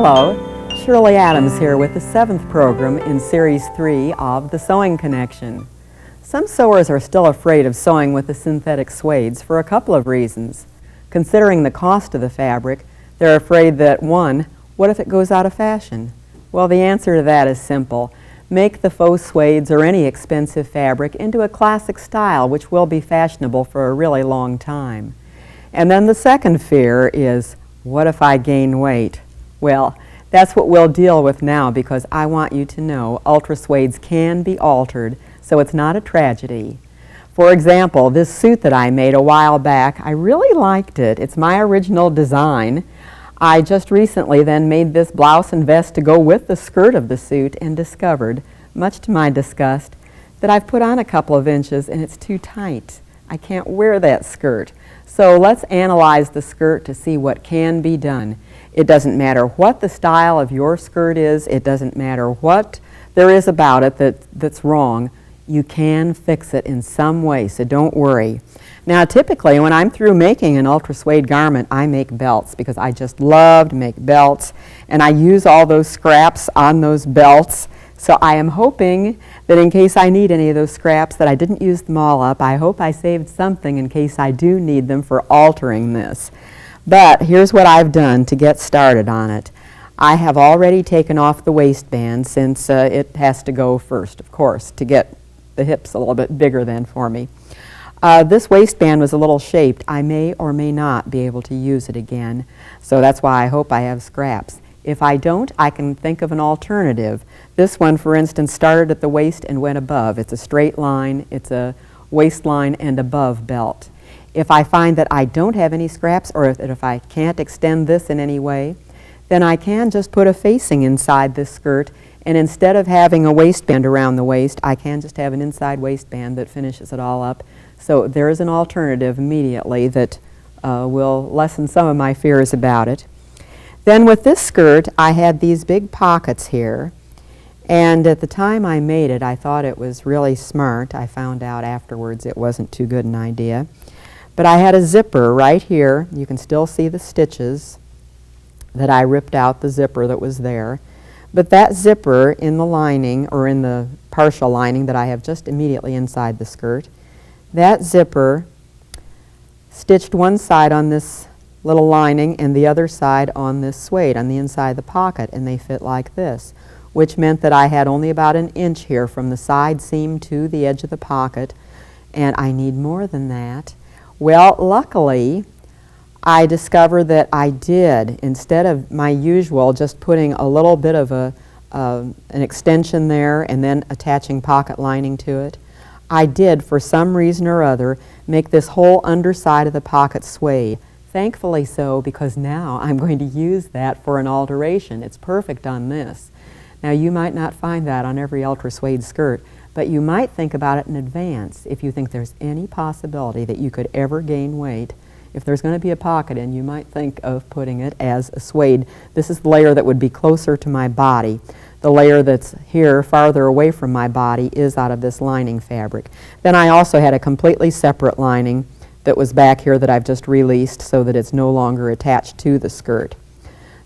Hello, Shirley Adams here with the 7th program in Series 3 of The Sewing Connection. Some sewers are still afraid of sewing with the synthetic suedes for a couple of reasons. Considering the cost of the fabric, they're afraid that, one, what if it goes out of fashion? Well, the answer to that is simple. Make the faux suedes or any expensive fabric into a classic style which will be fashionable for a really long time. And then the second fear is, what if I gain weight? Well, that's what we'll deal with now because I want you to know ultra suedes can be altered, so it's not a tragedy. For example, this suit that I made a while back, I really liked it. It's my original design. I just recently then made this blouse and vest to go with the skirt of the suit and discovered, much to my disgust, that I've put on a couple of inches and it's too tight. I can't wear that skirt. So let's analyze the skirt to see what can be done. It doesn't matter what the style of your skirt is. It doesn't matter what there is about it that's wrong. You can fix it in some way, so don't worry. Now, typically, when I'm through making an ultra suede garment, I make belts because I just love to make belts, and I use all those scraps on those belts. So I am hoping that in case I need any of those scraps, that I didn't use them all up. I hope I saved something in case I do need them for altering this. But here's what I've done to get started on it. I have already taken off the waistband since it has to go first, of course, to get the hips a little bit bigger than for me. This waistband was a little shaped. I may or may not be able to use it again, so that's why I hope I have scraps. If I don't, I can think of an alternative. This one, for instance, started at the waist and went above. It's a straight line. It's a waistline and above belt. If I find that I don't have any scraps or if I can't extend this in any way, then I can just put a facing inside this skirt, and instead of having a waistband around the waist, I can just have an inside waistband that finishes it all up. So there is an alternative immediately that will lessen some of my fears about it. Then with this skirt, I had these big pockets here, and at the time I made it, I thought it was really smart. I found out afterwards it wasn't too good an idea. But I had a zipper right here. You can still see the stitches that I ripped out, the zipper that was there. But that zipper in the lining, or in the partial lining that I have just immediately inside the skirt, that zipper stitched one side on this little lining and the other side on this suede on the inside of the pocket, and they fit like this, which meant that I had only about an inch here from the side seam to the edge of the pocket, and I need more than that. Well, luckily, I discovered that I did, instead of my usual just putting a little bit of an extension there and then attaching pocket lining to it, I did, for some reason or other, make this whole underside of the pocket suede. Thankfully so, because now I'm going to use that for an alteration. It's perfect on this. Now, you might not find that on every ultra suede skirt, but you might think about it in advance if you think there's any possibility that you could ever gain weight. If there's going to be a pocket in, you might think of putting it as a suede. This is the layer that would be closer to my body. The layer that's here, farther away from my body, is out of this lining fabric. Then I also had a completely separate lining that was back here that I've just released so that it's no longer attached to the skirt.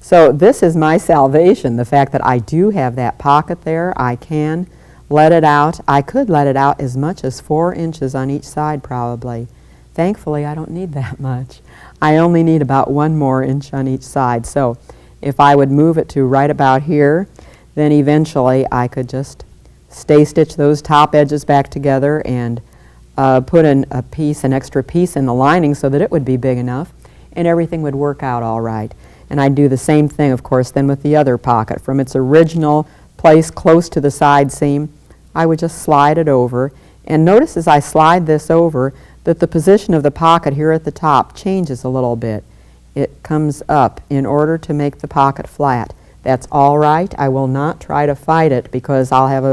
So this is my salvation, the fact that I do have that pocket there. I can let it out. I could let it out as much as 4 inches on each side probably. Thankfully, I don't need that much. I only need about 1 more inch on each side. So if I would move it to right about here, then eventually I could just stay stitch those top edges back together and put in an extra piece in the lining so that it would be big enough, and everything would work out all right. And I'd do the same thing, of course, then with the other pocket. From its original place close to the side seam, I would just slide it over. And notice as I slide this over that the position of the pocket here at the top changes a little bit. It comes up in order to make the pocket flat. That's all right. I will not try to fight it because I'll have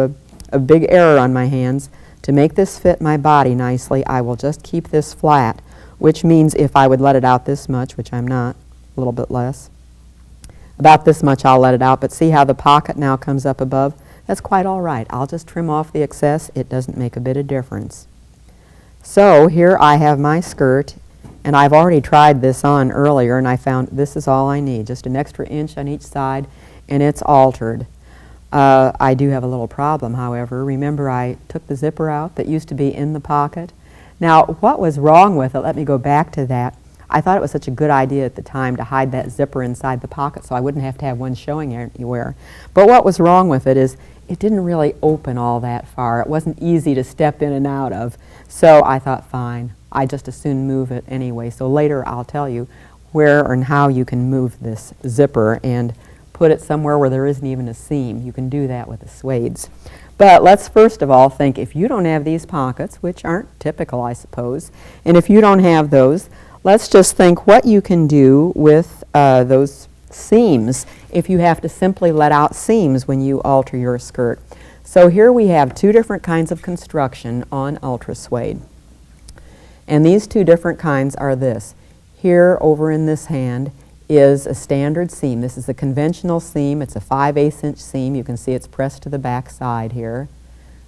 a big error on my hands. To make this fit my body nicely, I will just keep this flat, which means if I would let it out this much, which I'm not, a little bit less, about this much I'll let it out, but see how the pocket now comes up above? That's quite all right. I'll just trim off the excess. It doesn't make a bit of difference. So here I have my skirt And I've already tried this on earlier, and I found this is all I need, just an extra inch on each side, and it's altered. I do have a little problem, however. Remember, I took the zipper out that used to be in the pocket. Now, what was wrong with it, let me go back to that. I thought it was such a good idea at the time to hide that zipper inside the pocket so I wouldn't have to have one showing anywhere. But what was wrong with it is it didn't really open all that far. It wasn't easy to step in and out of. So I thought, fine, I just as soon move it anyway. So later I'll tell you where and how you can move this zipper and put it somewhere where there isn't even a seam. You can do that with the suedes. But let's first of all think, if you don't have these pockets, which aren't typical, I suppose, and if you don't have those, let's just think what you can do with those seams if you have to simply let out seams when you alter your skirt. So here we have two different kinds of construction on ultra suede. And these two different kinds are this. Here over in this hand is a standard seam. This is a conventional seam. It's a 5/8 inch seam. You can see it's pressed to the back side here.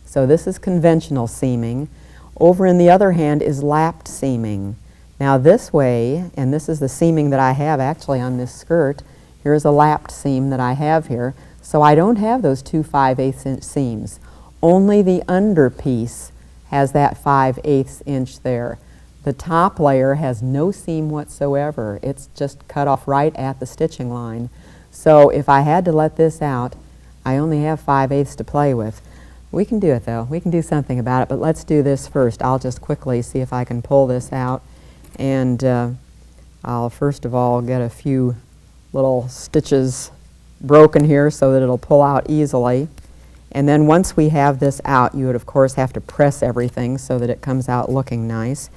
So this is conventional seaming. Over in the other hand is lapped seaming. Now this way, and this is the seaming that I have actually on this skirt, here's a lapped seam that I have here. So I don't have those two 5/8 inch seams. Only the under piece has that 5/8 inch there. The top layer has no seam whatsoever. It's just cut off right at the stitching line. So if I had to let this out, I only have 5/8 to play with. We can do it though. We can do something about it, but let's do this first. I'll just quickly see if I can pull this out, and I'll first of all get a few little stitches broken here so that it'll pull out easily. And then once we have this out, you would of course have to press everything so that it comes out looking nice.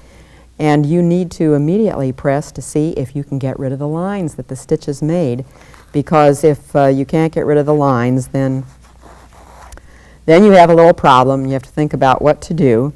And you need to immediately press to see if you can get rid of the lines that the stitches made, because if you can't get rid of the lines, then you have a little problem. You have to think about what to do.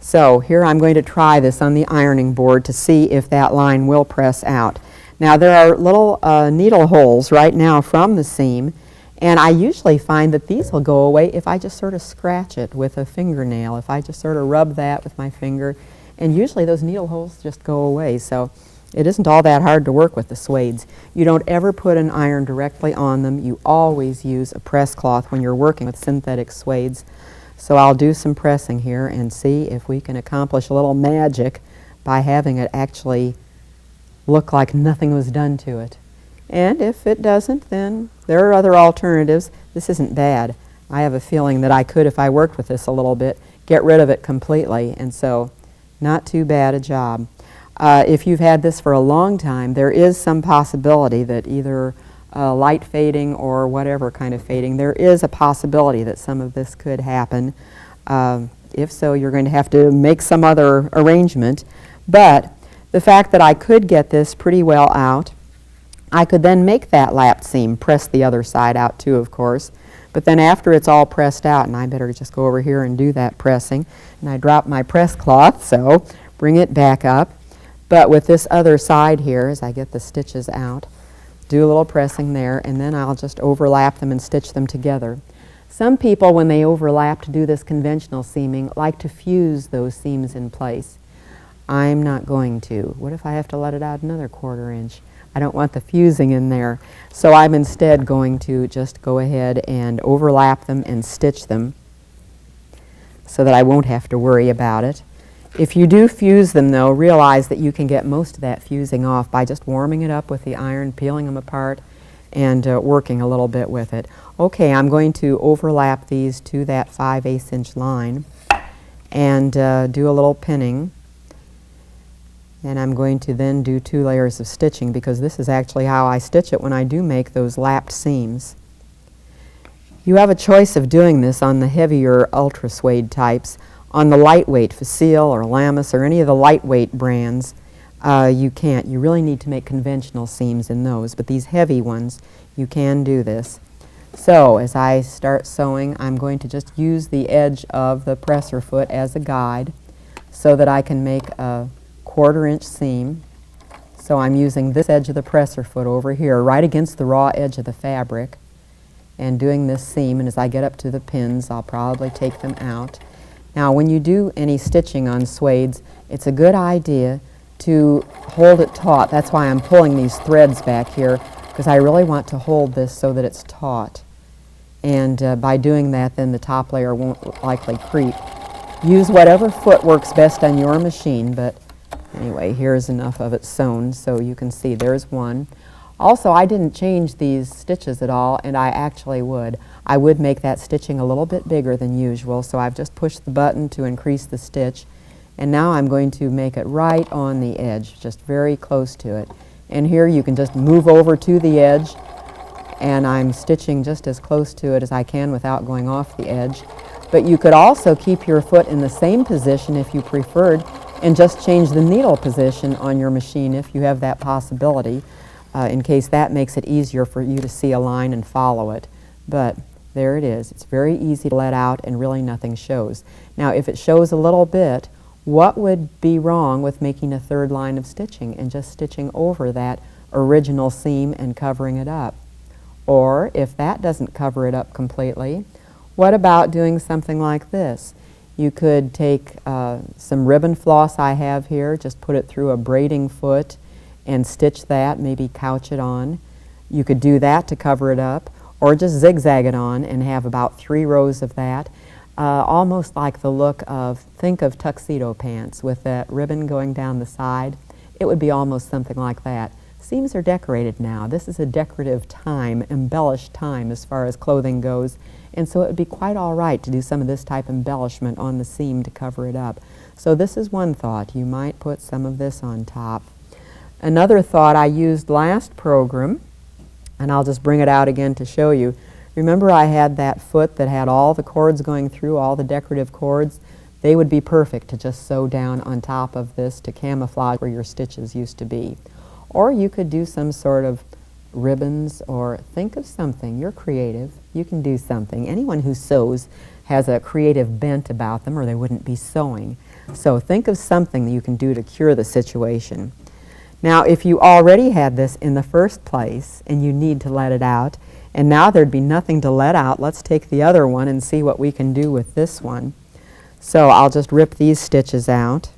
So here I'm going to try this on the ironing board to see if that line will press out. Now there are little needle holes right now from the seam, and I usually find that these will go away if I just sort of scratch it with a fingernail, if I just sort of rub that with my finger. And usually those needle holes just go away, so it isn't all that hard to work with the suedes. You don't ever put an iron directly on them. You always use a press cloth when you're working with synthetic suedes. So I'll do some pressing here and see if we can accomplish a little magic by having it actually look like nothing was done to it. And if it doesn't, then there are other alternatives. This isn't bad. I have a feeling that I could, if I worked with this a little bit, get rid of it completely, and so not too bad a job. If you've had this for a long time, there is some possibility that either light fading or whatever kind of fading, there is a possibility that some of this could happen. If so, you're going to have to make some other arrangement. But the fact that I could get this pretty well out, I could then make that lapped seam, press the other side out too, of course. But then after it's all pressed out, and I better just go over here and do that pressing, and I drop my press cloth, so bring it back up. But with this other side here, as I get the stitches out, do a little pressing there, and then I'll just overlap them and stitch them together. Some people, when they overlap to do this conventional seaming, like to fuse those seams in place. I'm not going to. What if I have to let it out another 1/4 inch? I don't want the fusing in there. So I'm instead going to just go ahead and overlap them and stitch them so that I won't have to worry about it. If you do fuse them though, realize that you can get most of that fusing off by just warming it up with the iron, peeling them apart, and working a little bit with it. Okay, I'm going to overlap these to that 5/8 inch line and do a little pinning. And I'm going to then do 2 layers of stitching, because this is actually how I stitch it when I do make those lapped seams. You have a choice of doing this on the heavier ultra suede types. On the lightweight Facile or Lamis or any of the lightweight brands, you can't. You really need to make conventional seams in those, but these heavy ones, you can do this. So as I start sewing, I'm going to just use the edge of the presser foot as a guide so that I can make a 1/4 inch seam. So I'm using this edge of the presser foot over here right against the raw edge of the fabric and doing this seam, and as I get up to the pins I'll probably take them out. Now when you do any stitching on suedes, it's a good idea to hold it taut. That's why I'm pulling these threads back here, because I really want to hold this so that it's taut. And by doing that, then the top layer won't likely creep. Use whatever foot works best on your machine, but anyway, here's enough of it sewn so you can see there's one. Also, I didn't change these stitches at all, and I actually would. I would make that stitching a little bit bigger than usual, so I've just pushed the button to increase the stitch. And now I'm going to make it right on the edge, just very close to it. And here you can just move over to the edge, and I'm stitching just as close to it as I can without going off the edge. But you could also keep your foot in the same position if you preferred, and just change the needle position on your machine if you have that possibility, in case that makes it easier for you to see a line and follow it. But there it is. It's very easy to let out, and really nothing shows. Now, if it shows a little bit, what would be wrong with making a third line of stitching and just stitching over that original seam and covering it up? Or if that doesn't cover it up completely, what about doing something like this? You could take some ribbon floss I have here, just put it through a braiding foot and stitch that, maybe couch it on. You could do that to cover it up, or just zigzag it on and have about 3 rows of that. Almost like the look of, think of tuxedo pants with that ribbon going down the side. It would be almost something like that. Seams are decorated now. This is a decorative time, embellished time as far as clothing goes, and so it would be quite all right to do some of this type embellishment on the seam to cover it up. So this is one thought. You might put some of this on top. Another thought I used last program, and I'll just bring it out again to show you. Remember I had that foot that had all the cords going through, all the decorative cords? They would be perfect to just sew down on top of this to camouflage where your stitches used to be. Or you could do some sort of ribbons, or think of something. You're creative. You can do something. Anyone who sews has a creative bent about them, or they wouldn't be sewing. So think of something that you can do to cure the situation. Now, if you already had this in the first place and you need to let it out, and now there'd be nothing to let out, let's take the other one and see what we can do with this one. So I'll just rip these stitches out.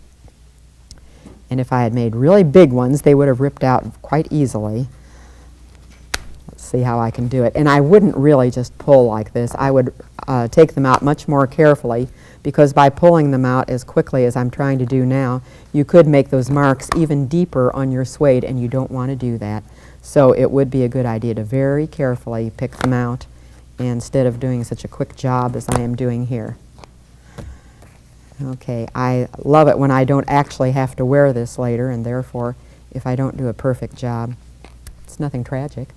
And if I had made really big ones, they would have ripped out quite easily. Let's see how I can do it. And I wouldn't really just pull like this. I would take them out much more carefully, because by pulling them out as quickly as I'm trying to do now, you could make those marks even deeper on your suede, and you don't want to do that. So it would be a good idea to very carefully pick them out instead of doing such a quick job as I am doing here. Okay, I love it when I don't actually have to wear this later, and therefore, if I don't do a perfect job, it's nothing tragic.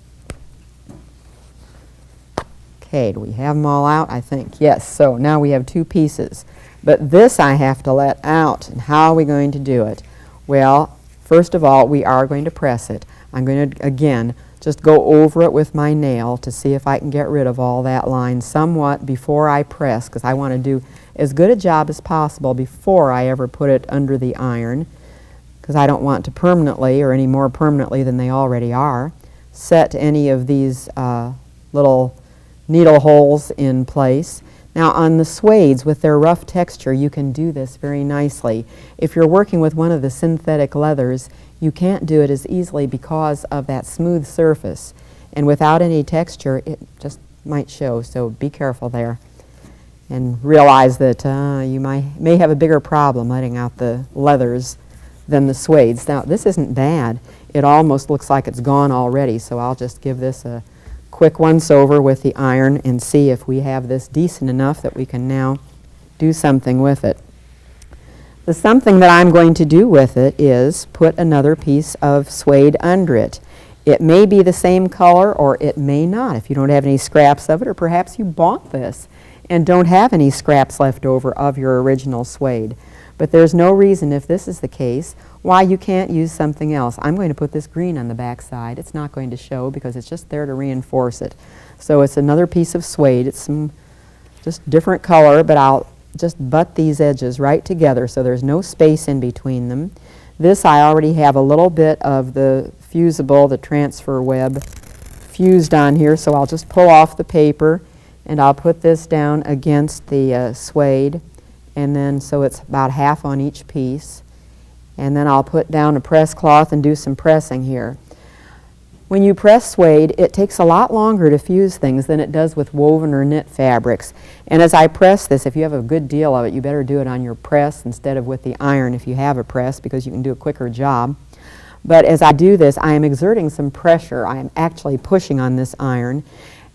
Okay, do we have them all out? I think, yes. So now we have 2 pieces. But this I have to let out. And how are we going to do it? Well, first of all, we are going to press it. I'm going to, again, just go over it with my nail to see if I can get rid of all that line somewhat before I press, because I want to do as good a job as possible before I ever put it under the iron, because I don't want to permanently, or any more permanently than they already are, set any of these little needle holes in place. Now on the suedes with their rough texture, you can do this very nicely. If you're working with one of the synthetic leathers, you can't do it as easily because of that smooth surface. And without any texture, it just might show, so be careful there. And realize that you may have a bigger problem letting out the leathers than the suedes. Now this isn't bad. It almost looks like it's gone already, so I'll just give this a quick once over with the iron and see if we have this decent enough that we can now do something with it. The something that I'm going to do with it is put another piece of suede under it. It may be the same color, or it may not if you don't have any scraps of it, or perhaps you bought this and don't have any scraps left over of your original suede. But there's no reason, if this is the case, why you can't use something else. I'm going to put this green on the back side. It's not going to show because it's just there to reinforce it. So it's another piece of suede. It's some just different color, but I'll just butt these edges right together so there's no space in between them. This I already have a little bit of the fusible, the transfer web, fused on here, so I'll just pull off the paper and I'll put this down against the suede, and then so it's about half on each piece. And then I'll put down a press cloth and do some pressing here. When you press suede, it takes a lot longer to fuse things than it does with woven or knit fabrics. And as I press this, if you have a good deal of it, you better do it on your press instead of with the iron if you have a press, because you can do a quicker job. But as I do this, I am exerting some pressure. I am actually pushing on this iron.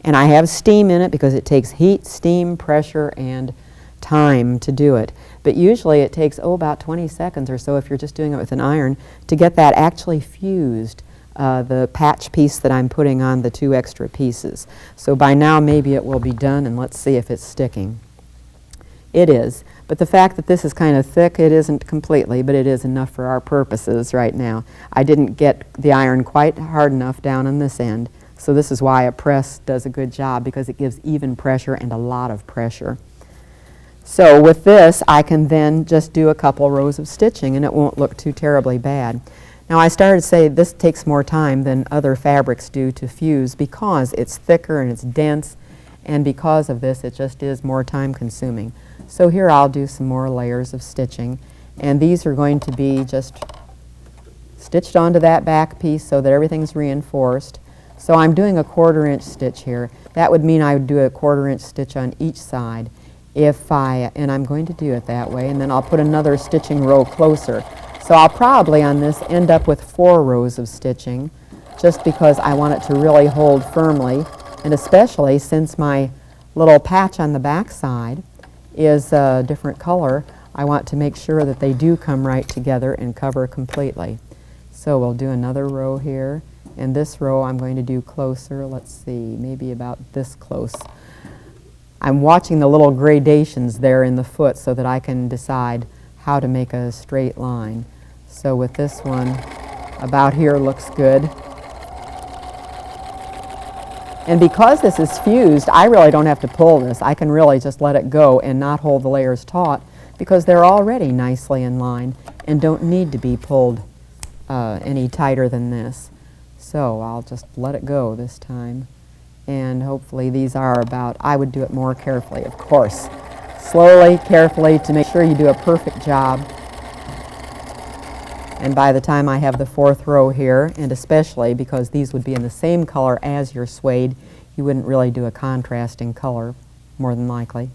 And I have steam in it because it takes heat, steam, pressure, and time to do it. But usually it takes, about 20 seconds or so if you're just doing it with an iron to get that actually fused, the patch piece that I'm putting on the 2 extra pieces. So by now maybe it will be done, and let's see if it's sticking. It is. But the fact that this is kind of thick, it isn't completely, but it is enough for our purposes right now. I didn't get the iron quite hard enough down on this end. So this is why a press does a good job, because it gives even pressure and a lot of pressure. So with this, I can then just do a couple rows of stitching and it won't look too terribly bad. Now I started to say this takes more time than other fabrics do to fuse because it's thicker and it's dense, and because of this it just is more time consuming. So here I'll do some more layers of stitching, and these are going to be just stitched onto that back piece so that everything's reinforced. So I'm doing a 1/4 inch stitch here. That would mean I would do a 1/4 inch stitch on each side. And I'm going to do it that way, and then I'll put another stitching row closer. So I'll probably on this end up with 4 rows of stitching, just because I want it to really hold firmly, and especially since my little patch on the back side is a different color, I want to make sure that they do come right together and cover completely. So we'll do another row here, and this row I'm going to do closer. Let's see, maybe about this close. I'm watching the little gradations there in the foot so that I can decide how to make a straight line. So with this one, about here looks good. And because this is fused, I really don't have to pull this. I can really just let it go and not hold the layers taut because they're already nicely in line and don't need to be pulled any tighter than this. So I'll just let it go this time. And hopefully these are about, I would do it more carefully, of course. Slowly, carefully, to make sure you do a perfect job. And by the time I have the 4th row here, and especially because these would be in the same color as your suede, you wouldn't really do a contrasting color, more than likely.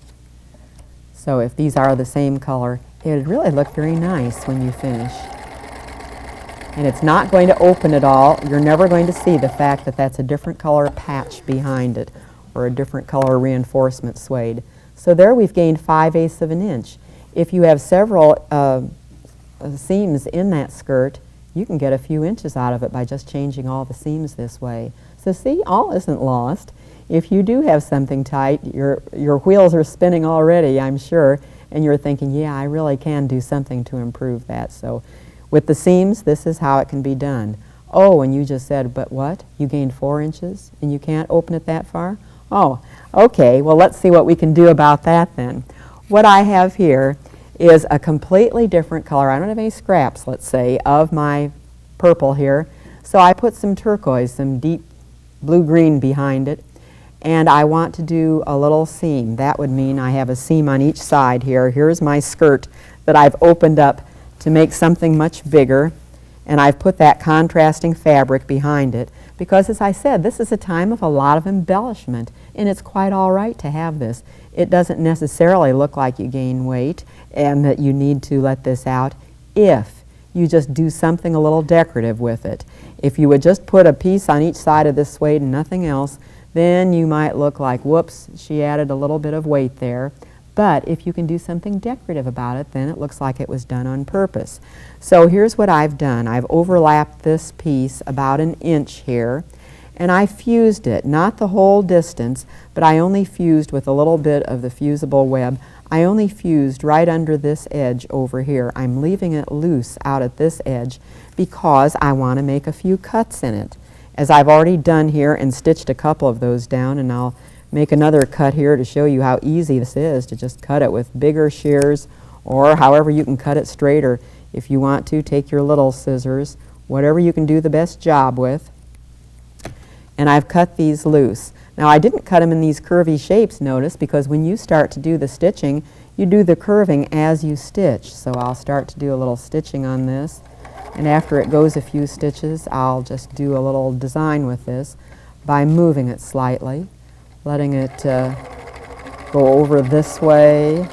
So if these are the same color, it would really look very nice when you finish. And it's not going to open at all. You're never going to see the fact that that's a different color patch behind it, or a different color reinforcement suede. So there we've gained 5/8 of an inch. If you have several seams in that skirt, you can get a few inches out of it by just changing all the seams this way. So see, all isn't lost. If you do have something tight, your wheels are spinning already, I'm sure, and you're thinking, yeah, I really can do something to improve that. So with the seams, this is how it can be done. Oh, and you just said, but what? You gained 4 inches and you can't open it that far? Oh, okay, well let's see what we can do about that then. What I have here is a completely different color. I don't have any scraps, let's say, of my purple here. So I put some turquoise, some deep blue-green behind it, and I want to do a little seam. That would mean I have a seam on each side here. Here's my skirt that I've opened up to make something much bigger, and I've put that contrasting fabric behind it because, as I said, this is a time of a lot of embellishment, and it's quite all right to have this. It doesn't necessarily look like you gain weight and that you need to let this out if you just do something a little decorative with it. If you would just put a piece on each side of this suede and nothing else, then you might look like, whoops, she added a little bit of weight there. But if you can do something decorative about it, then it looks like it was done on purpose. So here's what I've done. I've overlapped this piece about 1 inch here, and I fused it, not the whole distance, but I only fused with a little bit of the fusible web. I only fused right under this edge over here. I'm leaving it loose out at this edge because I want to make a few cuts in it, as I've already done here and stitched a couple of those down, and I'll make another cut here to show you how easy this is to just cut it with bigger shears, or however you can cut it straight, or if you want to, take your little scissors, whatever you can do the best job with. And I've cut these loose. Now I didn't cut them in these curvy shapes, notice, because when you start to do the stitching, you do the curving as you stitch. So I'll start to do a little stitching on this, and after it goes a few stitches, I'll just do a little design with this by moving it slightly, letting it go over this way,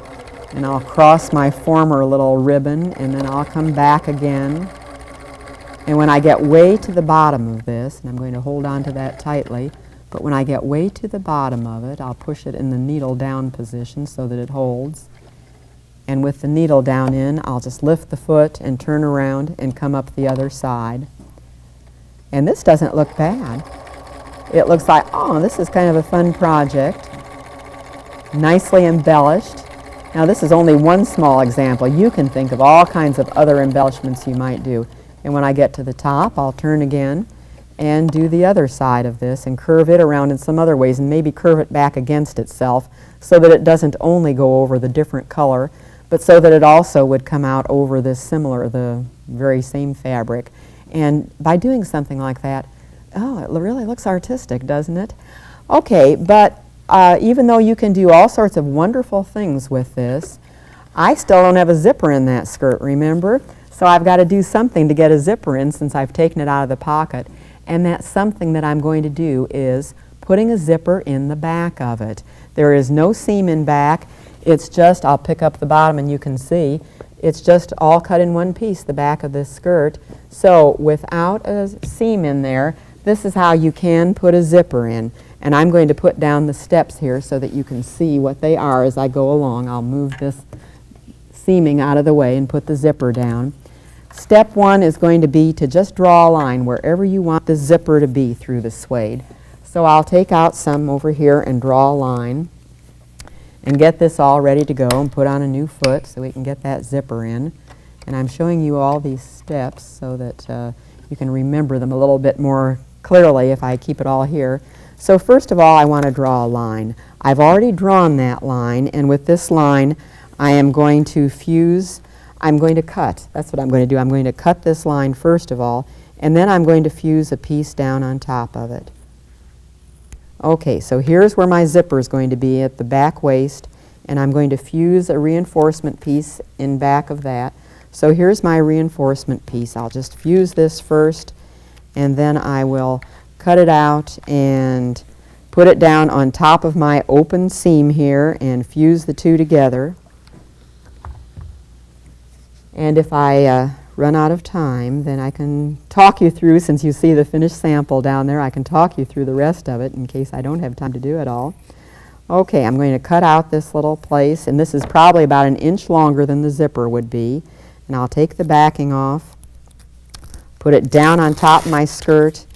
and I'll cross my former little ribbon, and then I'll come back again. And when I get way to the bottom of this, and I'm going to hold on to that tightly, but when I get way to the bottom of it, I'll push it in the needle down position so that it holds. And with the needle down in, I'll just lift the foot and turn around and come up the other side. And this doesn't look bad. It looks like, oh, this is kind of a fun project. Nicely embellished. Now this is only one small example. You can think of all kinds of other embellishments you might do. And when I get to the top, I'll turn again and do the other side of this and curve it around in some other ways, and maybe curve it back against itself so that it doesn't only go over the different color, but so that it also would come out over this similar, the very same fabric. And by doing something like that, oh, it really looks artistic, doesn't it? Okay, but even though you can do all sorts of wonderful things with this, I still don't have a zipper in that skirt, remember? So I've got to do something to get a zipper in since I've taken it out of the pocket. And that something that I'm going to do is putting a zipper in the back of it. There is no seam in back. It's just, I'll pick up the bottom and you can see, it's just all cut in one piece, the back of this skirt. So without a seam in there, this is how you can put a zipper in. And I'm going to put down the steps here so that you can see what they are as I go along. I'll move this seaming out of the way and put the zipper down. Step one is going to be to just draw a line wherever you want the zipper to be through the suede. So I'll take out some over here and draw a line and get this all ready to go and put on a new foot so we can get that zipper in. And I'm showing you all these steps so that you can remember them a little bit more clearly if I keep it all here. So first of all, I want to draw a line. I've already drawn that line, and with this line I am going to fuse. I'm going to cut. That's what I'm going to do. I'm going to cut this line first of all, and then I'm going to fuse a piece down on top of it. Okay, so here's where my zipper is going to be at the back waist, and I'm going to fuse a reinforcement piece in back of that. So here's my reinforcement piece. I'll just fuse this first, and then I will cut it out and put it down on top of my open seam here and fuse the two together. And if I run out of time, then I can talk you through, since you see the finished sample down there, I can talk you through the rest of it in case I don't have time to do it all. Okay, I'm going to cut out this little place, and this is probably about 1 inch longer than the zipper would be. And I'll take the backing off, put it down on top of my skirt,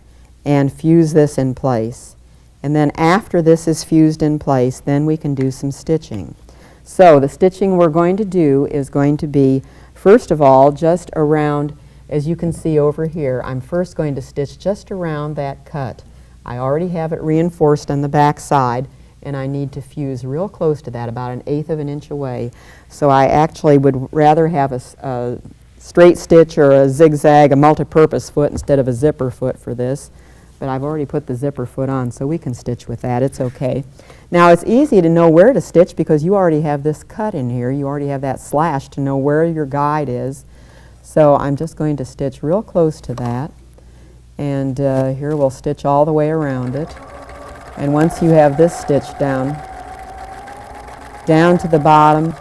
and fuse this in place. And then after this is fused in place, then we can do some stitching. So the stitching we're going to do is going to be, first of all, just around, as you can see over here, I'm first going to stitch just around that cut. I already have it reinforced on the back side, and I need to fuse real close to that, about 1/8 of an inch away. So I actually would rather have a straight stitch or a zigzag, a multi-purpose foot instead of a zipper foot for this. But I've already put the zipper foot on, so we can stitch with that. It's okay. Now it's easy to know where to stitch because you already have this cut in here. You already have that slash to know where your guide is. So I'm just going to stitch real close to that. And here we'll stitch all the way around it. And once you have this stitched down to the bottom,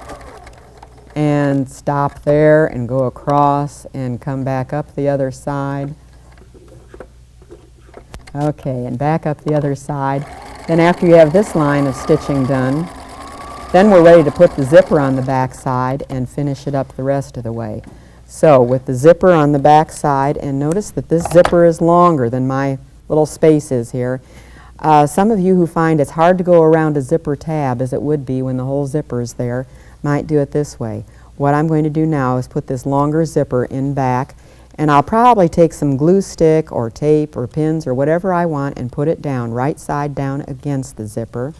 and stop there and go across and come back up the other side. Okay, and back up the other side. Then after you have this line of stitching done, then we're ready to put the zipper on the back side and finish it up the rest of the way. So with the zipper on the back side, and notice that this zipper is longer than my little space is here. Some of you who find it's hard to go around a zipper tab, as it would be when the whole zipper is there, might do it this way. What I'm going to do now is put this longer zipper in back, and I'll probably take some glue stick or tape or pins or whatever I want and put it down, right side down against the zipper.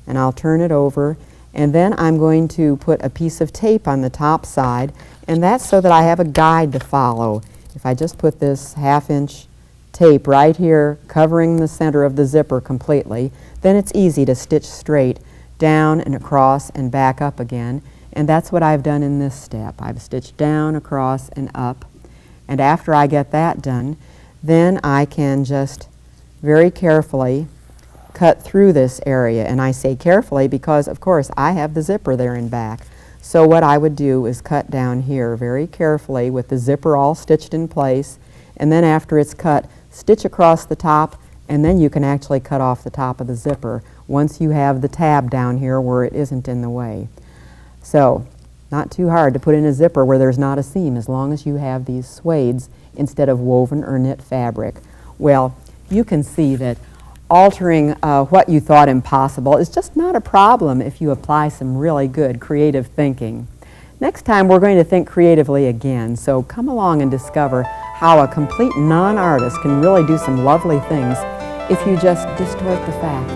And I'll turn it over, and then I'm going to put a piece of tape on the top side, and that's so that I have a guide to follow. If I just put this 1/2 inch tape right here covering the center of the zipper completely, then it's easy to stitch straight down and across and back up again. And that's what I've done in this step. I've stitched down, across, and up. And after I get that done, then I can just very carefully cut through this area. And I say carefully because, of course, I have the zipper there in back. So what I would do is cut down here very carefully with the zipper all stitched in place. And then after it's cut, stitch across the top, and then you can actually cut off the top of the zipper once you have the tab down here where it isn't in the way. So, not too hard to put in a zipper where there's not a seam as long as you have these suedes instead of woven or knit fabric. Well, you can see that altering what you thought impossible is just not a problem if you apply some really good creative thinking. Next time we're going to think creatively again, so come along and discover how a complete non-artist can really do some lovely things if you just distort the facts.